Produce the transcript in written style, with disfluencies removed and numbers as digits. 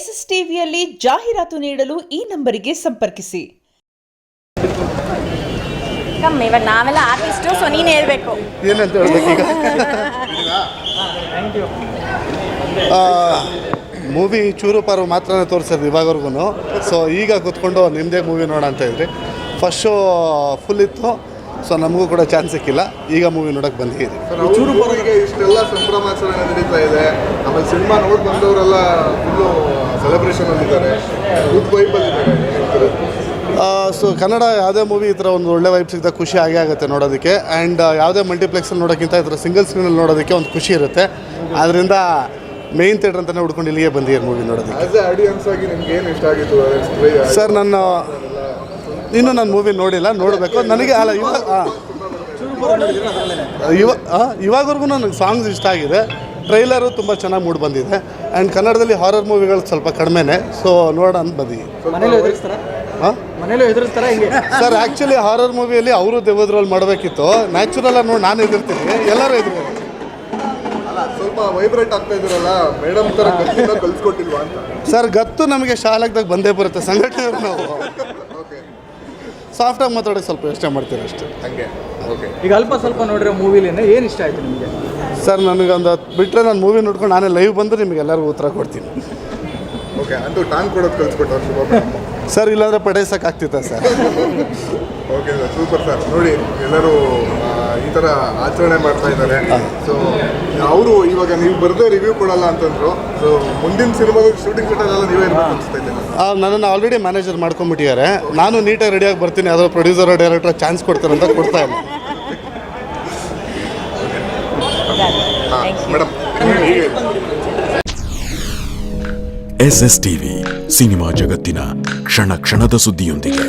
S S ಟಿವಿಯಲ್ಲಿ ಜಾಹೀರಾತು ನೀಡಲು ಈ ನಂಬರಿಗೆ ಸಂಪರ್ಕಿಸಿ. ಇವಾಗ ನಾವೆಲ್ಲ ಆರ್ಟಿಸ್ಟು, ಸೊ ನೀನು ಹೇಳ್ಬೇಕು ಏನಂತ ಹೇಳ್ಬೇಕೀಗ. ಮೂವಿ ಚೂರು ಪಾರು ಮಾತ್ರನೇ ತೋರಿಸಿದ್ರು ಇವಾಗವರೆಗೂ. ಸೊ ಈಗ ಕೂತ್ಕೊಂಡು ನಿಮ್ಮದೇ ಮೂವಿ ನೋಡೋ ಅಂತ ಇದ್ರಿ. ಫಸ್ಟ್ ಶೋ ಫುಲ್ ಇತ್ತು, ಸೊ ನಮಗೂ ಕೂಡ ಚಾನ್ಸ್ ಸಿಕ್ಕಿಲ್ಲ. ಈಗ ಮೂವಿ ನೋಡೋಕೆ ಬಂದಿದ್ದೀವಿ. ಚೂರು ಪಾರಿಗೆ ಇಷ್ಟೆಲ್ಲ ಸಂಭ್ರಮಾಚರಣೆ ನಡೀತಾ ಇದೆ. ಆಮೇಲೆ ಸಿನಿಮಾ ನೋಡಿ ಬಂದವರೆಲ್ಲ ಫುಲ್ಲು ಸೆಲೆಬ್ರೇಷನಲ್ಲಿದ್ದಾರೆ, ಗುಡ್ ವೈಬಲ್ಲಿದ್ದಾರೆ. ಸೊ ಕನ್ನಡ ಯಾವುದೇ ಮೂವಿ ಈ ಥರ ಒಂದು ಒಳ್ಳೆ ವೈಬ್ ಸಿಗ್ತಾ ಖುಷಿ ಆಗೇ ಆಗುತ್ತೆ ನೋಡೋದಕ್ಕೆ. ಆ್ಯಂಡ್ ಯಾವುದೇ ಮಲ್ಟಿಪ್ಲೆಕ್ಸಲ್ಲಿ ನೋಡೋಕ್ಕಿಂತ ಈ ಥರ ಸಿಂಗಲ್ ಸ್ಕ್ರೀನಲ್ಲಿ ನೋಡೋದಕ್ಕೆ ಒಂದು ಖುಷಿ ಇರುತ್ತೆ. ಆದ್ದರಿಂದ ಮೇಯ್ನ್ ಥಿಯೇಟ್ರ್ ಅಂತಲೇ ಹುಡ್ಕೊಂಡು ಇಲ್ಲಿಗೆ ಬಂದಿದ್ದೀರಿ ಮೂವಿ ನೋಡೋದಕ್ಕೆ. ಆ್ಯಸ್ ಎ ಆಡಿಯನ್ಸ್ ಆಗಿ ನಿಮ್ಗೆ ಏನು ಇಷ್ಟ ಆಗಿತ್ತು ಸರ್? ಇನ್ನೂ ನಾನು ಮೂವಿ ನೋಡಿಲ್ಲ, ನೋಡಬೇಕು. ನನಗೆ ಅಲ್ಲ ಇವಾಗವರೆಗೂ ನನಗೆ ಸಾಂಗ್ಸ್ ಇಷ್ಟ ಆಗಿದೆ. ಟ್ರೈಲರು ತುಂಬ ಚೆನ್ನಾಗಿ ಮೂಡ್ ಬಂದಿದೆ. ಆ್ಯಂಡ್ ಕನ್ನಡದಲ್ಲಿ ಹಾರರ್ ಮೂವಿಗಳು ಸ್ವಲ್ಪ ಕಡಿಮೆನೇ, ಸೊ ನೋಡೋಣ ಅಂತ ಬಂದಿದ್ದೀವಿ. ಸರ್ ಆ್ಯಕ್ಚುಲಿ ಹಾರರ್ ಮೂವಿಯಲ್ಲಿ ಅವರು ದೆವ್ವದ ರೋಲ್ ಮಾಡಬೇಕಿತ್ತು. ನ್ಯಾಚುರಲಾಗಿ ನೋಡಿ ನಾನು ಎದುರ್ತೀನಿ, ಎಲ್ಲರೂ ಎದುರು. ಸ್ವಲ್ಪ ವೈಬ್ರೇಟ್ ಆಗ್ತಾ ಇದ್ದೀರಲ್ಲ, ಮೇಡಮ್ ಥರ ಗತ್ತಿನ ಕಲಿಸ್ಕೊಟ್ಟಿಲ್ವಾ ಅಂತ. ಸರ್ ಗತ್ತು ನಮಗೆ ಶಾಲೆಗ್ದಾಗ ಬಂದೇ ಬರುತ್ತೆ. ಸಂಘಟನೆಯವರು ನಾವು ಸಾಫ್ಟಾಗಿ ಮಾತಾಡೋಕೆ ಸ್ವಲ್ಪ ಯೋಚನೆ ಮಾಡ್ತೀವಿ ಅಷ್ಟೇ. ಹಾಗೆ ಓಕೆ. ಈಗ ಅಲ್ಪ ಸ್ವಲ್ಪ ನೋಡಿರೋ ಮೂವಿಲಿ ಏನು ಇಷ್ಟ ಆಯಿತು ನಿಮಗೆ? ಸರ್ ನನಗೊಂದು ಬಿಟ್ಟರೆ ನಾನು ಮೂವಿ ನೋಡ್ಕೊಂಡು ನಾನೇ ಲೈವ್ ಬಂದು ನಿಮಗೆ ಎಲ್ಲರಿಗೂ ಉತ್ತರ ಕೊಡ್ತೀನಿ. ಓಕೆ, ಅಂತೂ ಟಾಂಗ್ ಕೊಡೋದು ಕಲಿಸ್ಕೊಟ್ಟು ಶುಭ. ಸರ್ ಇಲ್ಲಾಂದರೆ ಪಡೇಸಕ್ಕಾಗ್ತಿತ್ತ sir. Okay sir, super sir. ನೋಡಿ ಎಲ್ಲರೂ ಈ ಥರ ಆಚರಣೆ ಮಾಡ್ತಾ ಇದ್ದಾರೆ. ಸೊ ಅವರು ಇವಾಗ ನೀವು ಬರದೇ ರಿವ್ಯೂ ಕೊಡಲ್ಲ ಅಂತಂದ್ರು. ಸೊ ಮುಂದಿನ ಸಿನಿಮಾದ ಶೂಟಿಂಗ್ ಸೆಟಲ್ಲೆಲ್ಲ ನೀವೇ ಇರಬೇಕು ಅನಿಸ್ತಾ ಇದ್ದೀನಿ. ನನ್ನನ್ನು ಆಲ್ರೆಡಿ ಮ್ಯಾನೇಜರ್ ಮಾಡ್ಕೊಂಡ್ಬಿಟ್ಟಿದ್ದಾರೆ. ನಾನು ನೀಟಾಗಿ ರೆಡಿಯಾಗಿ ಬರ್ತೀನಿ, ಯಾವುದೋ ಪ್ರೊಡ್ಯೂಸರ್ ಡೈರೆಕ್ಟರ್ ಚಾನ್ಸ್ ಕೊಡ್ತಾರೆ ಅಂತ ಕೊಡ್ತಾ ಇಲ್ಲ. ಮೇಡಮ್ ಎಸ್ಎಸ್ ಟಿವಿ ಸಿನಿಮಾ ಜಗತ್ತಿನ ಕ್ಷಣ ಕ್ಷಣದ ಸುದ್ದಿಯೊಂದಿಗೆ.